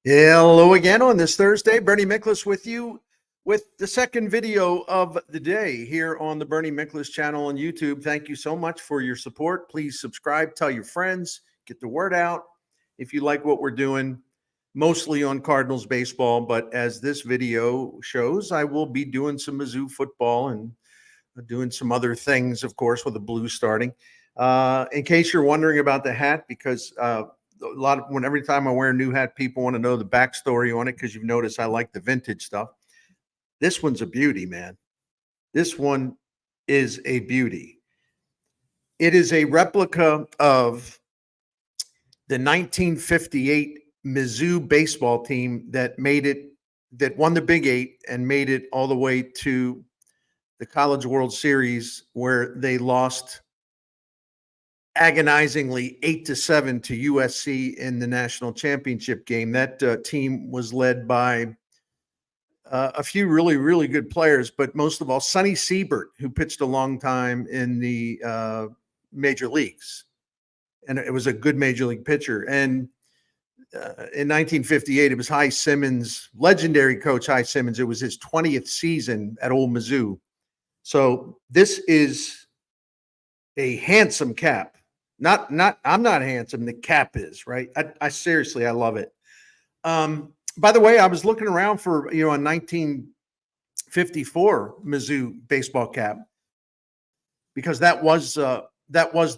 Hello again on this Thursday. Bernie Miklasz with you with the second video of the day here on the Bernie Miklasz channel on YouTube. Thank you so much for your support. Please subscribe, tell your friends, get the word out if you like what we're doing, mostly on Cardinals baseball. But as this video shows, I will be doing some Mizzou football and doing some other things, of course, with the Blues starting. In case you're wondering about the hat, because every time I wear a new hat, people want to know the backstory on it because you've noticed I like the vintage stuff. This one's a beauty, man. This one is a beauty. It is a replica of the 1958 Mizzou baseball team that won the Big Eight and made it all the way to the College World Series, where they lost agonizingly 8-7 to USC in the national championship game. That team was led by a few really, really good players, but most of all, Sonny Siebert, who pitched a long time in the major leagues. And it was a good major league pitcher. And in 1958, it was Hy Simmons, legendary coach Hy Simmons. It was his 20th season at Old Mizzou. So this is a handsome cap. I'm not handsome. The cap is, right. I seriously, I love it. By the way, I was looking around for, a 1954 Mizzou baseball cap because that was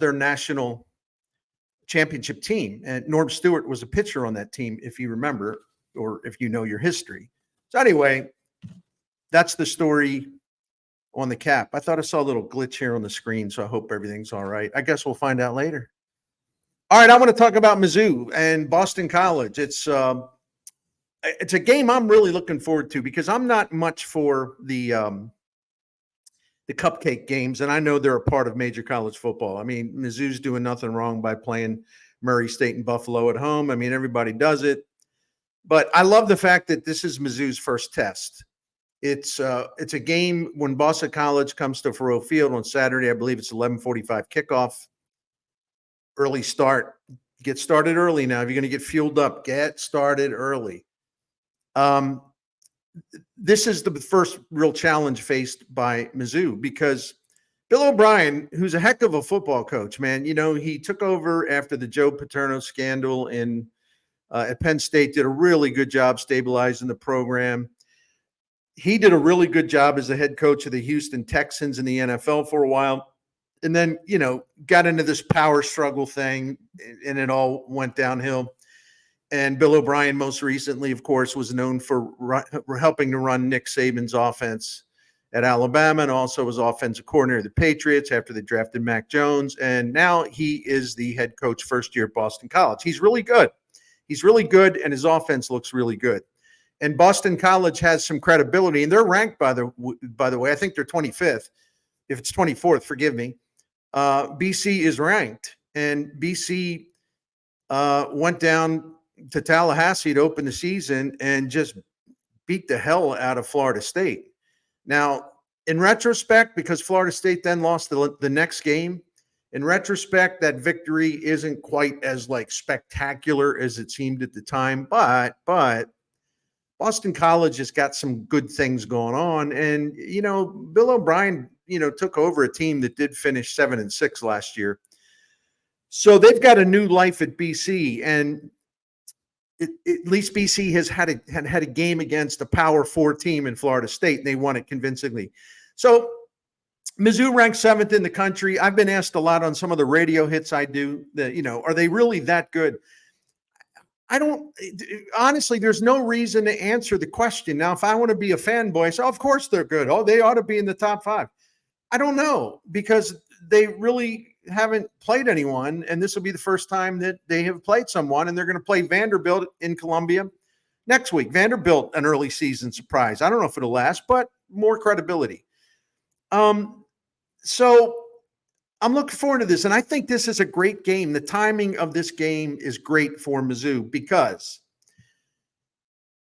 their national championship team. And Norm Stewart was a pitcher on that team, if you remember, or if you know your history. So anyway, that's the story on the cap. I thought I saw a little glitch here on the screen, so I hope everything's all right. I guess we'll find out later. All right, I want to talk about Mizzou and Boston College. It's a game I'm really looking forward to because I'm not much for the cupcake games, and I know they're a part of major college football. I mean, Mizzou's doing nothing wrong by playing Murray State and Buffalo at home. I mean, everybody does it. But I love the fact that this is Mizzou's first test. It's a game when Boston College comes to Faurot Field on Saturday. I believe it's 11:45 kickoff. Early start. Get started early now. If you're going to get fueled up, get started early. This is the first real challenge faced by Mizzou because Bill O'Brien, who's a heck of a football coach, man, he took over after the Joe Paterno scandal at Penn State, did a really good job stabilizing the program. He did a really good job as the head coach of the Houston Texans in the NFL for a while. And then, got into this power struggle thing and it all went downhill. And Bill O'Brien, most recently, of course, was known for helping to run Nick Saban's offense at Alabama and also was offensive coordinator of the Patriots after they drafted Mac Jones. And now he is the head coach first year at Boston College. He's really good. He's really good, and his offense looks really good. And Boston College has some credibility, and they're ranked, by the way. I think they're 25th. If it's 24th, forgive me. BC is ranked, and BC went down to Tallahassee to open the season and just beat the hell out of Florida State. Now, in retrospect, because Florida State then lost the next game, in retrospect, that victory isn't quite as spectacular as it seemed at the time, but Boston College has got some good things going on. And, Bill O'Brien, took over a team that did finish 7-6 last year. So they've got a new life at BC. And at least BC has had a game against a Power 4 team in Florida State, and they won it convincingly. So Mizzou ranks 7th in the country. I've been asked a lot on some of the radio hits I do that, are they really that good? Honestly, there's no reason to answer the question. Now, if I want to be a fanboy, I say, of course they're good. Oh, they ought to be in the top 5. I don't know, because they really haven't played anyone, and this will be the first time that they have played someone, and they're going to play Vanderbilt in Columbia next week. Vanderbilt, an early season surprise. I don't know if it'll last, but more credibility. So I'm looking forward to this, and I think this is a great game. The timing of this game is great for Mizzou because,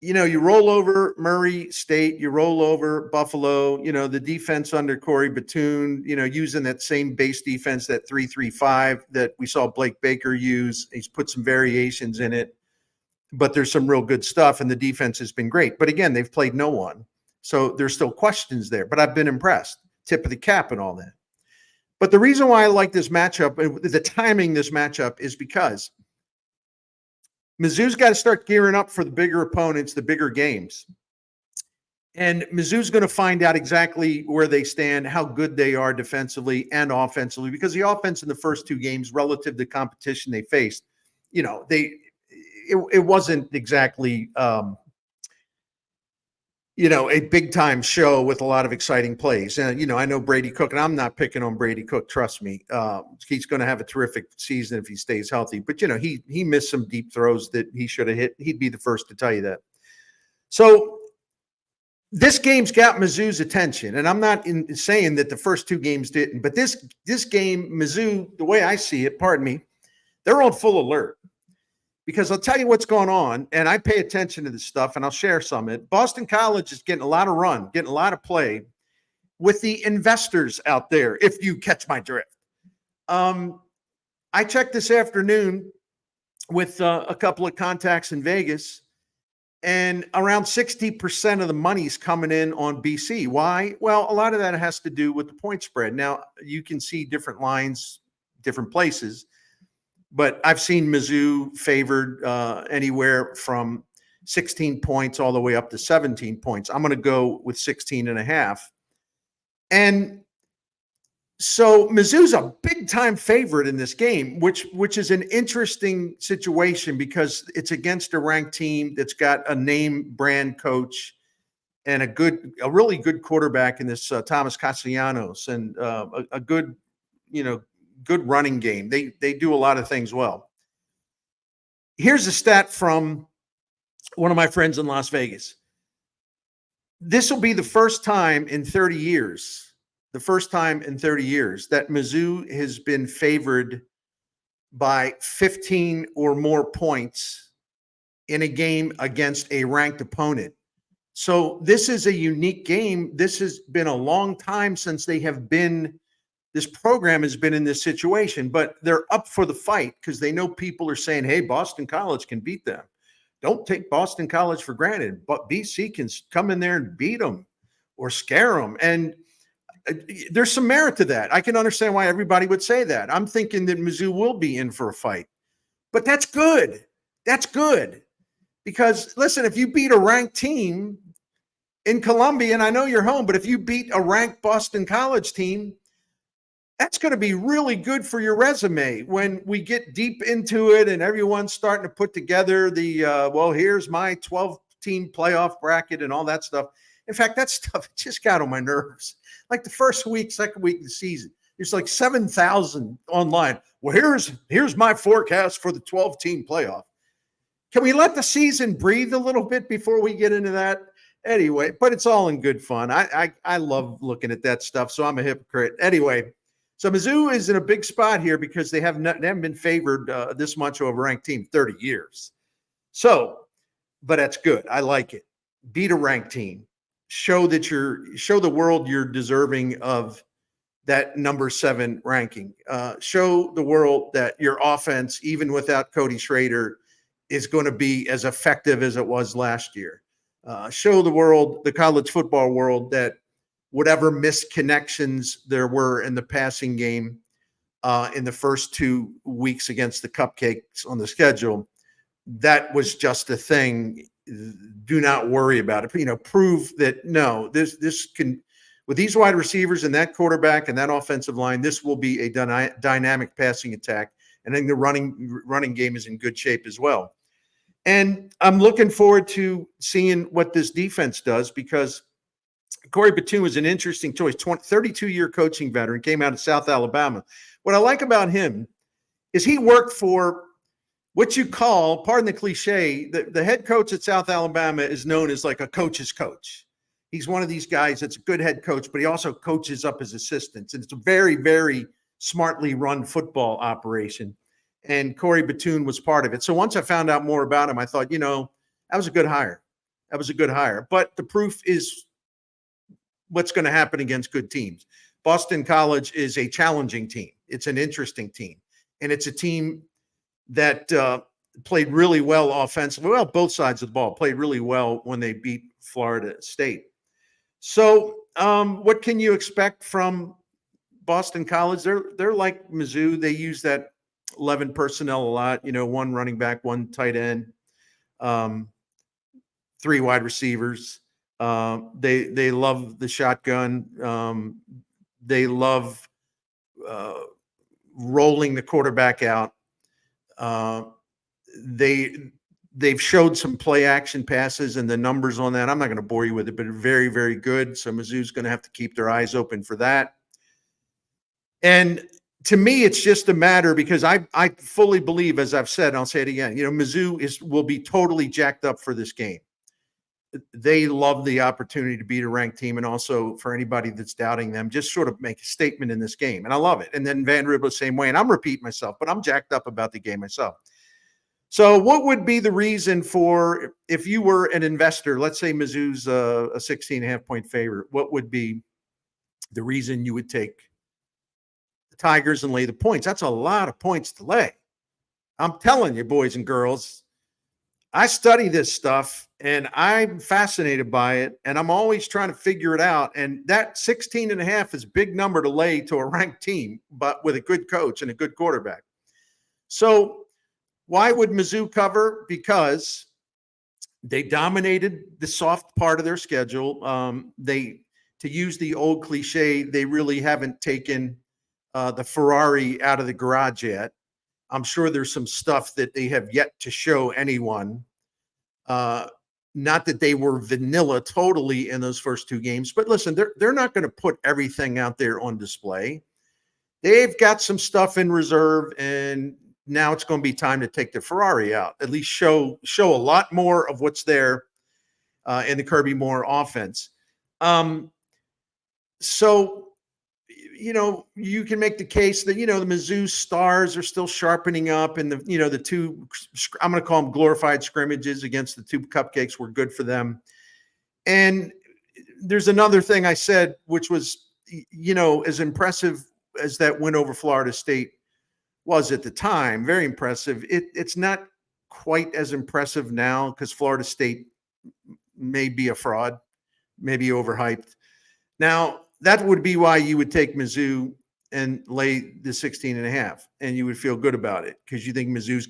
you roll over Murray State, you roll over Buffalo, the defense under Corey Batoon, using that same base defense, that 3-3-5 that we saw Blake Baker use. He's put some variations in it. but there's some real good stuff, and the defense has been great. But again, they've played no one. So there's still questions there, but I've been impressed. Tip of the cap and all that. But the reason why I like this matchup, the timing this matchup, is because Mizzou's got to start gearing up for the bigger opponents, the bigger games. And Mizzou's going to find out exactly where they stand, how good they are defensively and offensively, because the offense in the first two games, relative to competition they faced, it wasn't exactly a big time show with a lot of exciting plays. And, I know Brady Cook, and I'm not picking on Brady Cook. Trust me. He's going to have a terrific season if he stays healthy, but he missed some deep throws that he should have hit. He'd be the first to tell you that. So this game's got Mizzou's attention, and I'm not saying that the first two games didn't, but this game, Mizzou, the way I see it, pardon me, they're on full alert. Because I'll tell you what's going on, and I pay attention to this stuff, and I'll share some of it. Boston College is getting a lot of run, getting a lot of play with the investors out there, if you catch my drift. I checked this afternoon with a couple of contacts in Vegas, and around 60% of the money's coming in on BC. Why? Well, a lot of that has to do with the point spread. Now, you can see different lines, different places. But I've seen Mizzou favored anywhere from 16 points all the way up to 17 points. I'm going to go with 16 and a half. And so Mizzou's a big-time favorite in this game, which is an interesting situation because it's against a ranked team that's got a name brand coach and a really good quarterback in this Thomas Castellanos, and a good, good running game. They do a lot of things well. Here's a stat from one of my friends in Las Vegas. This will be the first time in 30 years that Mizzou has been favored by 15 or more points in a game against a ranked opponent. So this is a unique game. This has been a long time since this program has been in this situation, but they're up for the fight because they know people are saying, hey, Boston College can beat them. Don't take Boston College for granted, but BC can come in there and beat them or scare them. And there's some merit to that. I can understand why everybody would say that. I'm thinking that Mizzou will be in for a fight, but that's good. That's good because, listen, if you beat a ranked team in Columbia, and I know you're home, but if you beat a ranked Boston College team, that's going to be really good for your resume when we get deep into it and everyone's starting to put together here's my 12-team playoff bracket and all that stuff. In fact, that stuff just got on my nerves. Like the first week, second week of the season, there's like 7,000 online. Well, here's my forecast for the 12-team playoff. Can we let the season breathe a little bit before we get into that? Anyway, but it's all in good fun. I love looking at that stuff, so I'm a hypocrite. Anyway, so Mizzou is in a big spot here because they haven't been favored this much over a ranked team 30 years. So, but that's good. I like it. Beat a ranked team. Show the world you're deserving of that number 7 ranking. Show the world that your offense, even without Cody Schrader, is going to be as effective as it was last year. Show the world, the college football world, that whatever misconnections there were in the passing game in the first 2 weeks against the Cupcakes on the schedule, that was just a thing. Do not worry about it. Prove that no, this can, with these wide receivers and that quarterback and that offensive line, this will be a dynamic passing attack. And I think the running game is in good shape as well. And I'm looking forward to seeing what this defense does because Corey Batoon was an interesting choice. 32-year coaching veteran, came out of South Alabama. What I like about him is he worked for what you call, pardon the cliche, the head coach at South Alabama is known as like a coach's coach. He's one of these guys that's a good head coach, but he also coaches up his assistants. And it's a very, very smartly run football operation. And Corey Batoon was part of it. So once I found out more about him, I thought, that was a good hire. But the proof is what's going to happen against good teams. Boston College is a challenging team. It's an interesting team. And it's a team that played really well offensively. Well, both sides of the ball played really well when they beat Florida State. So, what can you expect from Boston College? They're like Mizzou. They use that 11 personnel a lot. One running back, one tight end, um, three wide receivers. They love the shotgun. They love uh, rolling the quarterback out. Uh, they they've showed some play action passes, and the numbers on that, I'm not going to bore you with it, but very, very good. So Mizzou's going to have to keep their eyes open for that. And to me, it's just a matter, because I fully believe, as I've said, and I'll say it again, Mizzou will be totally jacked up for this game. They love the opportunity to beat a ranked team, and also for anybody that's doubting them, just sort of make a statement in this game. And I love it. And then Vanderbilt the same way. And I'm repeating myself, but I'm jacked up about the game myself. So what would be the reason for, if you were an investor, let's say Mizzou's a 16.5-point favorite, what would be the reason you would take the Tigers and lay the points? That's a lot of points to lay. I'm telling you, boys and girls, I study this stuff and I'm fascinated by it, and I'm always trying to figure it out. And that 16.5 is a big number to lay to a ranked team, but with a good coach and a good quarterback. So why would Mizzou cover? Because they dominated the soft part of their schedule. To use the old cliche, they really haven't taken the Ferrari out of the garage yet. I'm sure there's some stuff that they have yet to show anyone. Not that they were vanilla totally in those first two games, but listen, they're not going to put everything out there on display. They've got some stuff in reserve, and now it's going to be time to take the Ferrari out. At least show a lot more of what's there in the Kirby Moore offense. So you can make the case that, the Mizzou stars are still sharpening up, and the two, I'm going to call them glorified scrimmages against the two cupcakes, were good for them. And there's another thing I said, which was, as impressive as that win over Florida State was at the time, very impressive. It's not quite as impressive now, because Florida State may be a fraud, maybe overhyped. Now, that would be why you would take Mizzou and lay the 16.5, and you would feel good about it, because you think Mizzou's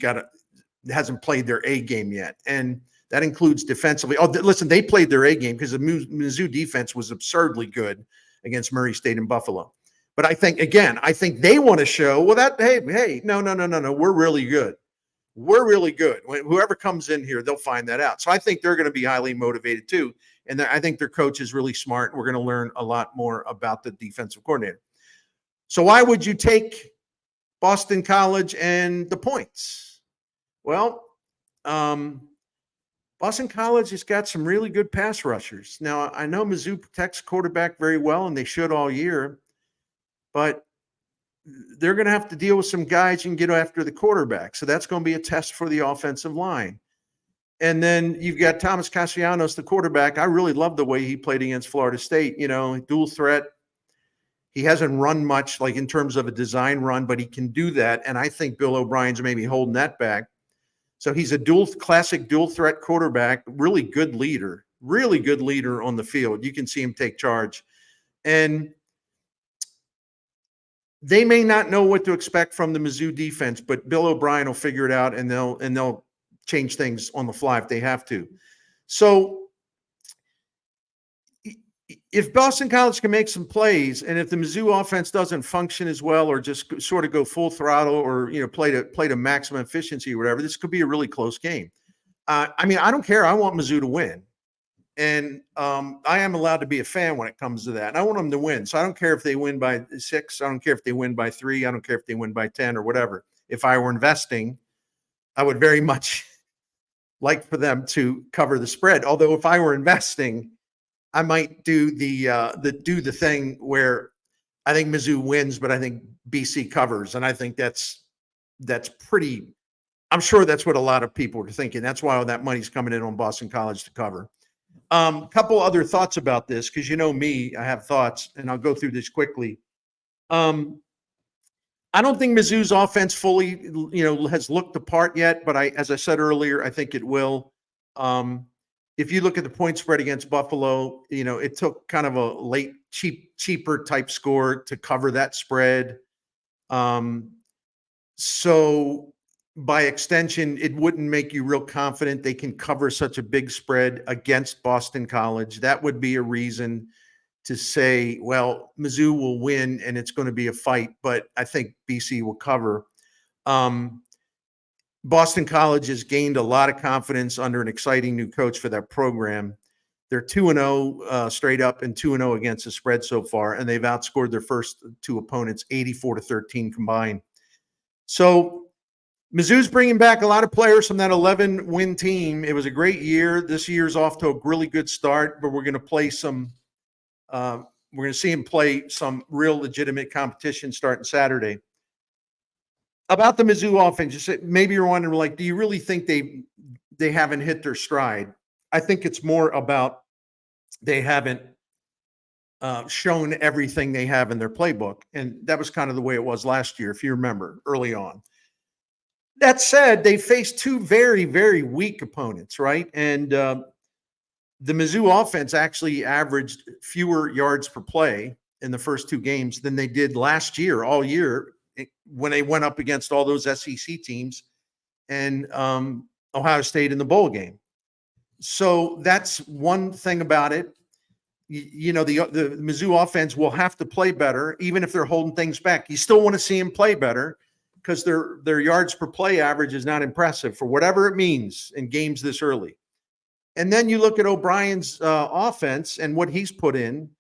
hasn't played their A game yet. And that includes defensively. Oh, listen, they played their A game, because the Mizzou defense was absurdly good against Murray State and Buffalo. But I think they want to show, well, hey, no, we're really good. We're really good. Whoever comes in here, they'll find that out. So I think they're going to be highly motivated too. And I think their coach is really smart. We're going to learn a lot more about the defensive coordinator. So why would you take Boston College and the points? Well, Boston College has got some really good pass rushers. Now, I know Mizzou protects quarterback very well, and they should all year, but they're going to have to deal with some guys who can get after the quarterback. So that's going to be a test for the offensive line. And then you've got Thomas Castellanos, the quarterback. I really love the way he played against Florida State. Dual threat. He hasn't run much, like in terms of a design run, but he can do that. And I think Bill O'Brien's maybe holding that back. So he's a classic dual threat quarterback, really good leader on the field. You can see him take charge. And they may not know what to expect from the Mizzou defense, but Bill O'Brien will figure it out, and they'll change things on the fly if they have to. So if Boston College can make some plays, and if the Mizzou offense doesn't function as well, or just sort of go full throttle, or play to maximum efficiency or whatever, this could be a really close game. I don't care. I want Mizzou to win. And I am allowed to be a fan when it comes to that. And I want them to win. So I don't care if they win by 6. I don't care if they win by 3. I don't care if they win by 10 or whatever. If I were investing, I would very much like for them to cover the spread. Although if I were investing, I might do the thing where I think Mizzou wins, but I think BC covers. And I think that's pretty, I'm sure that's what a lot of people are thinking. That's why all that money's coming in on Boston College to cover. Couple other thoughts about this, because me, I have thoughts, and I'll go through this quickly. I don't think Mizzou's offense fully, has looked the part yet, but as I said earlier, I think it will. Um, if you look at the point spread against Buffalo, it took kind of a late, cheaper type score to cover that spread. Um, so by extension, it wouldn't make you real confident they can cover such a big spread against Boston College. That would be a reason to say, well, Mizzou will win and it's going to be a fight, but I think BC will cover. Um, Boston College has gained a lot of confidence under an exciting new coach for that program. They're 2-0 straight up and 2-0 against the spread so far, and they've outscored their first two opponents 84-13 combined. So Mizzou's bringing back a lot of players from that 11-win team. It was a great year. This year's off to a really good start, but we're going to play some we're going to see him play some real legitimate competition starting Saturday. About the Mizzou offense, maybe you're wondering, like, do you really think they haven't hit their stride? I think it's more about they haven't shown everything they have in their playbook, and that was kind of the way it was last year, if you remember, early on. That said, they faced two very, very weak opponents, right? And the Mizzou offense actually averaged fewer yards per play in the first two games than they did last year, all year, when they went up against all those SEC teams and Ohio State in the bowl game. So that's one thing about it. The Mizzou offense will have to play better, even if they're holding things back. You still want to see them play better because their yards per play average is not impressive for whatever it means in games this early. And then you look at O'Brien's offense and what he's put in,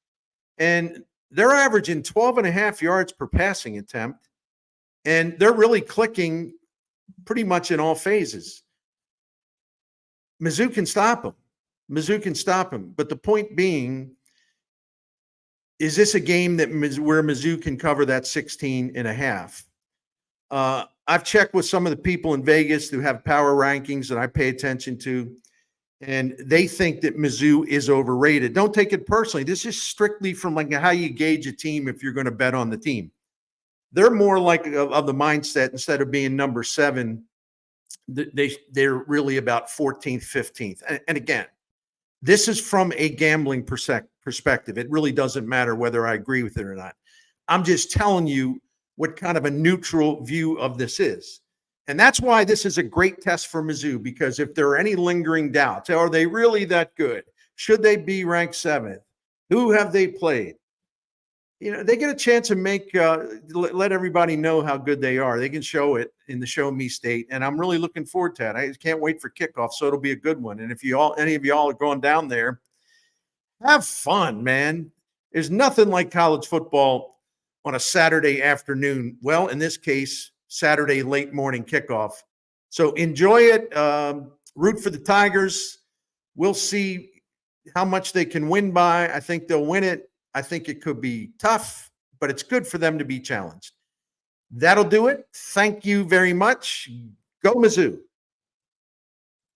and they're averaging 12.5 yards per passing attempt, and they're really clicking pretty much in all phases. Mizzou can stop them. But the point being, is this a game where Mizzou can cover that 16.5? I've checked with some of the people in Vegas who have power rankings that I pay attention to, and they think that Mizzou is overrated. Don't take it personally. This is strictly from like how you gauge a team if you're going to bet on the team. They're more like of the mindset, instead of being number 7, they're really about 14th, 15th. And again, this is from a gambling perspective. It really doesn't matter whether I agree with it or not. I'm just telling you what kind of a neutral view of this is. And that's why this is a great test for Mizzou, because if there are any lingering doubts, are they really that good? Should they be ranked 7th? Who have they played? They get a chance to let everybody know how good they are. They can show it in the Show Me State, and I'm really looking forward to that. I just can't wait for kickoff, so it'll be a good one. And if any of y'all are going down there, have fun, man. There's nothing like college football on a Saturday afternoon. Well, in this case, Saturday late morning kickoff. So enjoy it. Root for the Tigers. We'll see how much they can win by. I think they'll win it. I think it could be tough, but it's good for them to be challenged. That'll do it. Thank you very much. Go Mizzou.